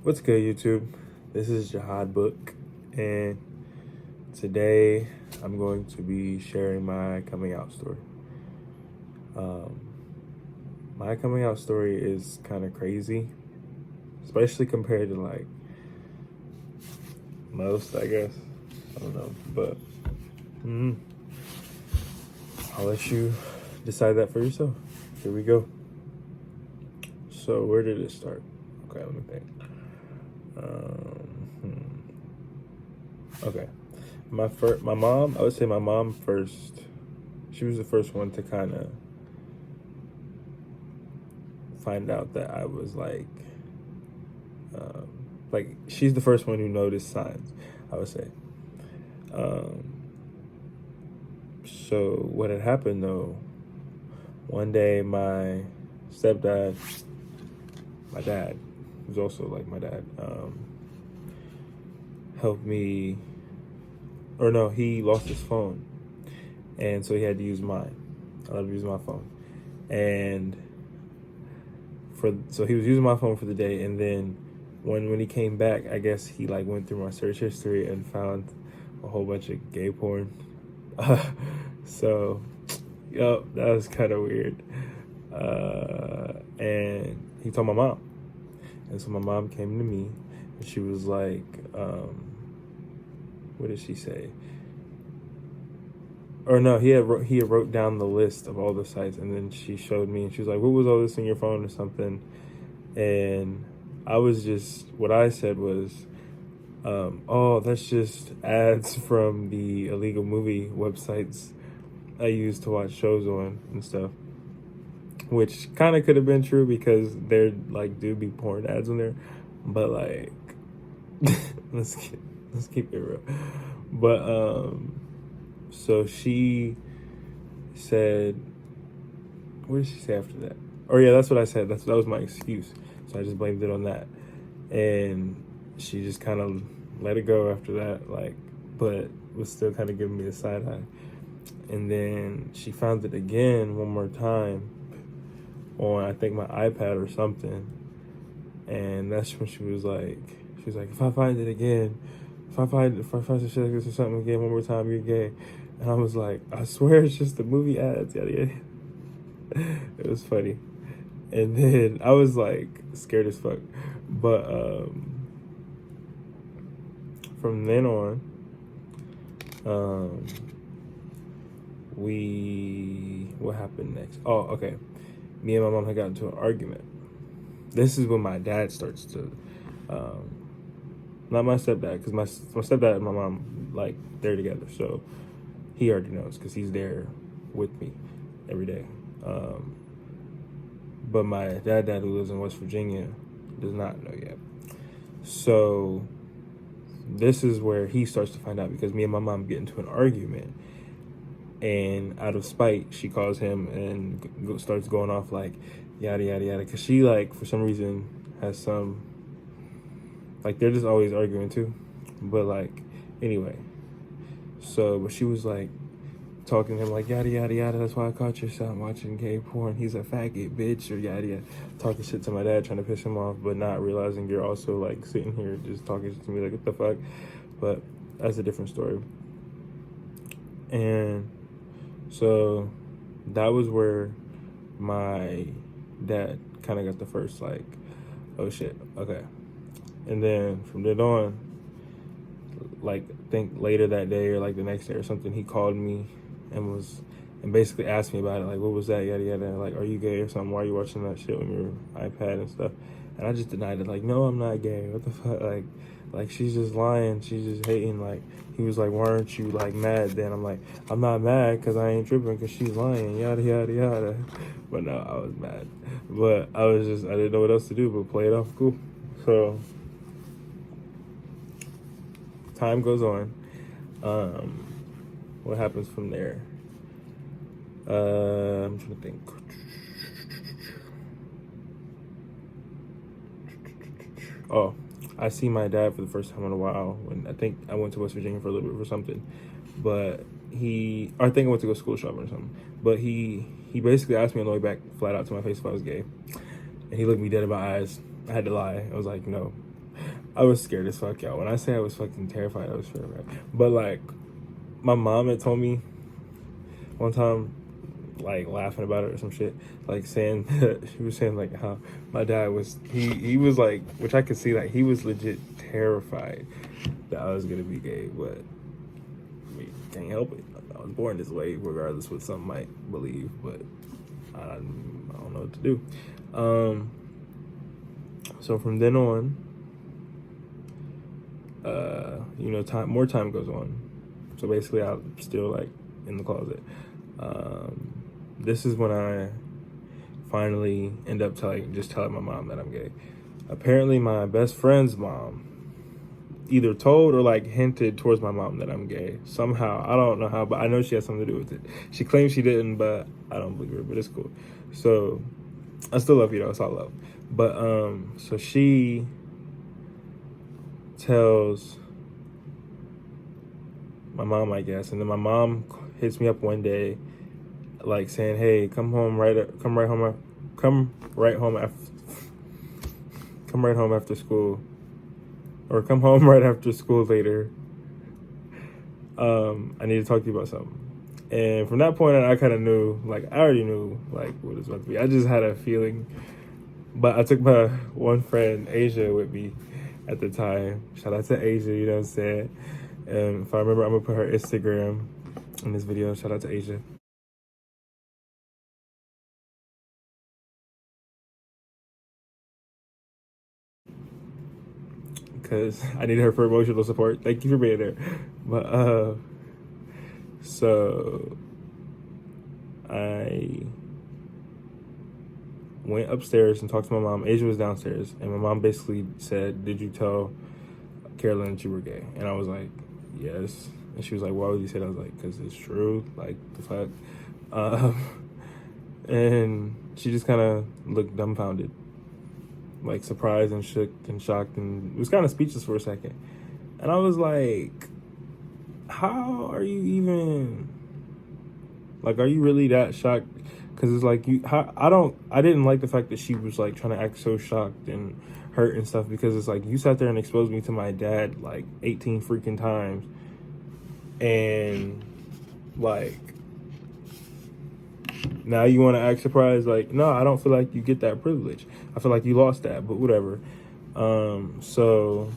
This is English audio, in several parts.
What's good, YouTube? This is Jihad Book, and today I'm going to be sharing my coming out story. Um, my coming out story is kind of crazy, especially compared to like most, I guess. I don't know, but I'll let you decide that for yourself. Here we go. So, where did it start? Okay, let me think. Okay. My mom, I would say my mom first. She was the first one to kind of find out that I was she's the first one who noticed signs, I would say. So what had happened though, one day my stepdad, my dad, who's also like my dad, helped me, or no, he lost his phone. And so he had to use mine. I love to use my phone. And so he was using my phone for the day, and then when he came back, I guess he like went through my search history and found a whole bunch of gay porn. So, that was kind of weird. And he told my mom, and so my mom came to me, and she was like, "What did she say?" Or no, he had wrote down the list of all the sites, and then she showed me, and she was like, "What was all this in your phone or something?" And what I said was, "Oh, that's just ads from the illegal movie websites I use to watch shows on and stuff," which kind of could have been true because there like do be porn ads on there, but like, let's keep it real. But so she said, what did she say after that? Oh yeah, that's what I said. That was my excuse. So I just blamed it on that. And she just kind of let it go after that, like, but was still kind of giving me a side eye. And then she found it again one more time on, I think, my iPad or something. And that's when she was like, if I find it again, if I find some shit like this or something again one more time, you're gay. And I was like, I swear it's just the movie ads, yada yada. It was funny. And then I was like scared as fuck. But from then on, what happened next? Oh, okay. Me and my mom had gotten into an argument. This is when my dad starts to, not my stepdad, because my stepdad and my mom, like, they're together, so he already knows because he's there with me every day. But my dad who lives in West Virginia does not know yet. So this is where he starts to find out, because me and my mom get into an argument, and out of spite, she calls him and starts going off like yada yada yada, because she, like, for some reason has some, like, they're just always arguing too. But like, anyway, so but she was like talking to him like yada yada yada, that's why I caught your son watching gay porn, he's a faggot bitch, or yada yada, talking shit to my dad, trying to piss him off, but not realizing you're also like sitting here just talking shit to me, like, what the fuck. But that's a different story. And so that was where my dad kind of got the first like, oh shit, okay. And then from then on, like, I think later that day or like the next day or something, he called me and basically asked me about it, like, what was that, yada yada, like, are you gay or something, why are you watching that shit on your iPad and stuff? And I just denied it, like, no, I'm not gay, what the fuck, like she's just lying, she's just hating. Like, he was like, why aren't you like mad then? I'm like, I'm not mad because I ain't tripping because she's lying, yada yada yada. But no, I was mad, but I didn't know what else to do but play it off cool. So time goes on. What happens from there? I'm trying to think. Oh, I see my dad for the first time in a while when I think I went to West Virginia for a little bit for something. But I think I went to go school shopping or something. But he basically asked me on the way back flat out to my face if I was gay. And he looked me dead in my eyes. I had to lie. I was like, no. I was scared as fuck, y'all. When I say I was fucking terrified, I was terrified. But like, my mom had told me one time, like laughing about it or some shit, like saying she was saying like how my dad was he was like, which I could see, like he was legit terrified that I was gonna be gay, but I mean, can't help it. I was born this way, regardless what some might believe, but I don't know what to do. So from then on, more time goes on. So basically, I'm still like in the closet. This is when I finally end up telling my mom that I'm gay. Apparently, my best friend's mom either told or like hinted towards my mom that I'm gay somehow. I don't know how, but I know she has something to do with it. She claims she didn't, but I don't believe her. But it's cool. So I still love you though. It's all love. But so she tells my mom, I guess, and then my mom hits me up one day, like saying, "Hey, come right home after school, or come home right after school later. I need to talk to you about something." And from that point on, I kind of knew, like I already knew, like what it was about to be. I just had a feeling. But I took my one friend Asia with me at the time. Shout out to Asia, you know what I'm saying? And if I remember, I'm gonna put her Instagram in this video. Shout out to Asia. Because I need her for emotional support. Thank you for being there. But so I went upstairs and talked to my mom. Asia was downstairs, and my mom basically said, "Did you tell Carolyn that you were gay?" And I was like, "Yes." And she was like, "Why would you say that?" I was like, "Because it's true. Like, the fuck." And she just kind of looked dumbfounded, like surprised and shook and shocked, and was kind of speechless for a second. And I was like, "How are you even? Like, are you really that shocked?" Because it's like I didn't like the fact that she was like trying to act so shocked and hurt and stuff, because it's like, you sat there and exposed me to my dad like 18 freaking times, and like now you want to act surprised. Like, no, I don't feel like you get that privilege. I feel like you lost that, but whatever. So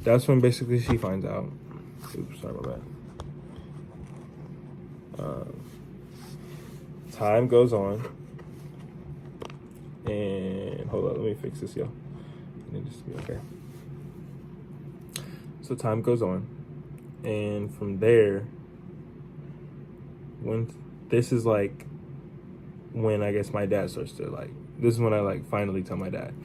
that's when basically she finds out. Oops, sorry about that. Time goes on, and hold on, let me fix this, y'all. It needs to be okay. So time goes on, and from there, when this is like when I guess my dad starts to like. This is when I like finally tell my dad.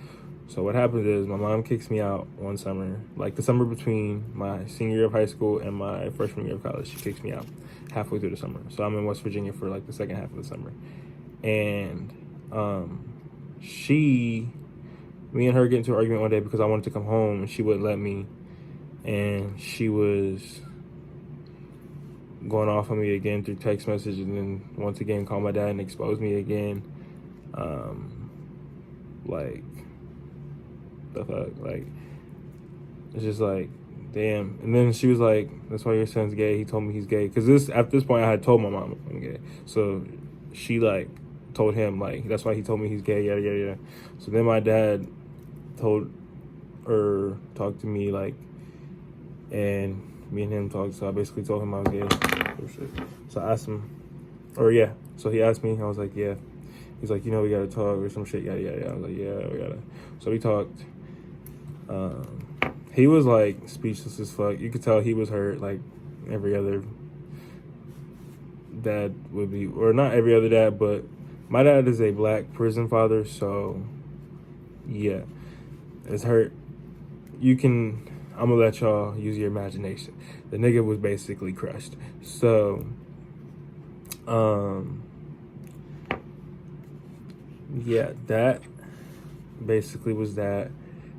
So what happens is my mom kicks me out one summer, like the summer between my senior year of high school and my freshman year of college. She kicks me out halfway through the summer. So I'm in West Virginia for like the second half of the summer. And me and her get into an argument one day because I wanted to come home and she wouldn't let me. And she was going off on me again through text message, and then once again called my dad and exposed me again. Like, the fuck, like, it's just like, damn. And then she was like, "That's why your son's gay. He told me he's gay." Because at this point I had told my mom I'm gay, so she like told him like, "That's why he told me he's gay, yada yada yada." So then my dad talked to me, like, and me and him talked. So I basically told him I was gay. Oh shit. So I asked him, so he asked me. I was like, "Yeah." He's like, "We gotta talk," or some shit, yada yada yada. I was like, "Yeah, we gotta." So we talked. He was like speechless as fuck. You could tell he was hurt, like every other dad would be, or not every other dad, but my dad is a black prison father, so yeah, it's hurt. I'm gonna let y'all use your imagination. The nigga was basically crushed. So, yeah, that basically was that.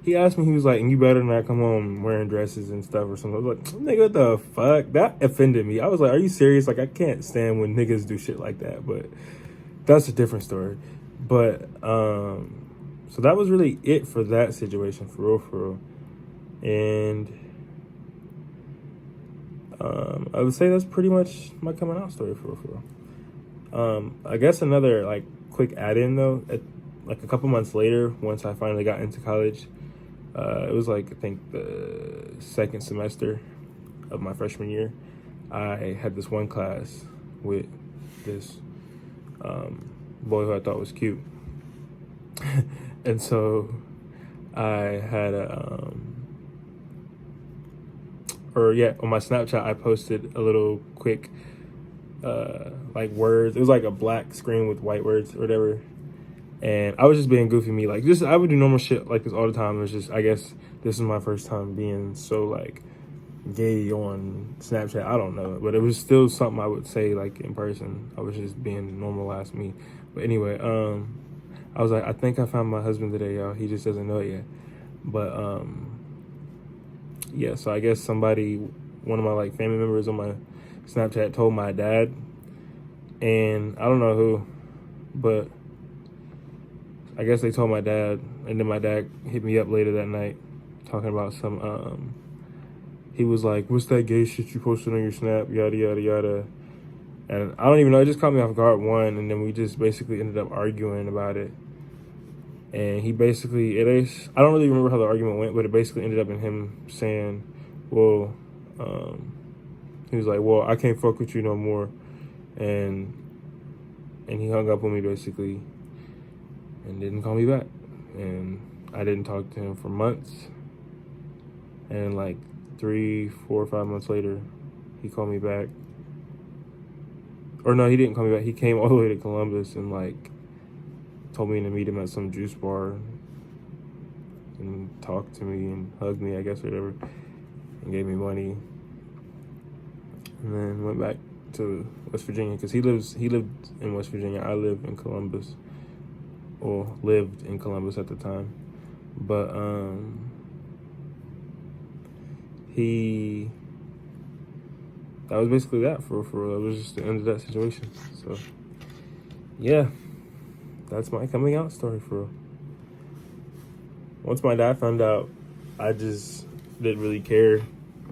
He asked me, he was like, "And you better not come home wearing dresses and stuff or something." I was like, "Nigga, what the fuck?" That offended me. I was like, "Are you serious?" Like, I can't stand when niggas do shit like that, but that's a different story. But, So that was really it for that situation, for real, for real. And I would say that's pretty much my coming out story, for real, for real. I guess another like quick add-in though, like a couple months later, once I finally got into college, it was like I think the second semester of my freshman year, I had this one class with this boy who I thought was cute. And so I had on my Snapchat, I posted a little quick, like words. It was like a black screen with white words or whatever. And I was just being goofy me. Like, I would do normal shit like this all the time. It was just, I guess this is my first time being so like gay on Snapchat. I don't know. But it was still something I would say like in person. I was just being normal ass me. But anyway, I was like, I think I found my husband today, y'all. He just doesn't know it yet. But yeah, so I guess one of my like family members on my Snapchat told my dad, and I don't know who, but I guess they told my dad, and then my dad hit me up later that night talking about some, he was like, what's that gay shit you posted on your Snap, yada, yada, yada. And I don't even know, it just caught me off guard, one, and then we just basically ended up arguing about it. And he basically, I don't really remember how the argument went, but it basically ended up in him saying, well, he was like, well, I can't fuck with you no more. And he hung up on me basically and didn't call me back. And I didn't talk to him for months. And like 3, 4, 5 months later, he called me back. Or no, he didn't call me back. He came all the way to Columbus and like told me to meet him at some juice bar and talked to me and hugged me, I guess, or whatever, and gave me money. And then went back to West Virginia because he lived in West Virginia. I live in Columbus, or lived in Columbus at the time. But that was basically that for real. It was just the end of that situation. So yeah, that's my coming out story for real. Once my dad found out, I just didn't really care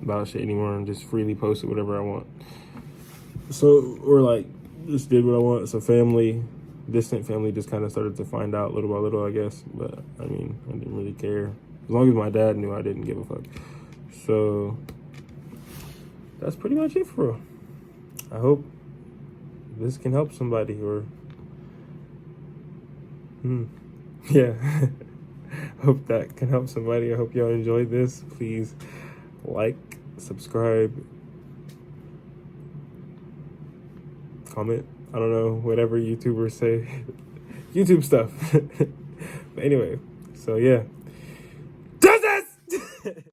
about shit anymore and just freely posted whatever I want. So, or like, just did what I want. So distant family just kind of started to find out little by little, I guess. But, I mean, I didn't really care. As long as my dad knew, I didn't give a fuck. So, that's pretty much it for real. I hope this can help somebody, or yeah. Hope that can help somebody. I hope y'all enjoyed this. Please like, subscribe, comment. I don't know, whatever YouTubers say. YouTube stuff. But anyway, so yeah. Justice!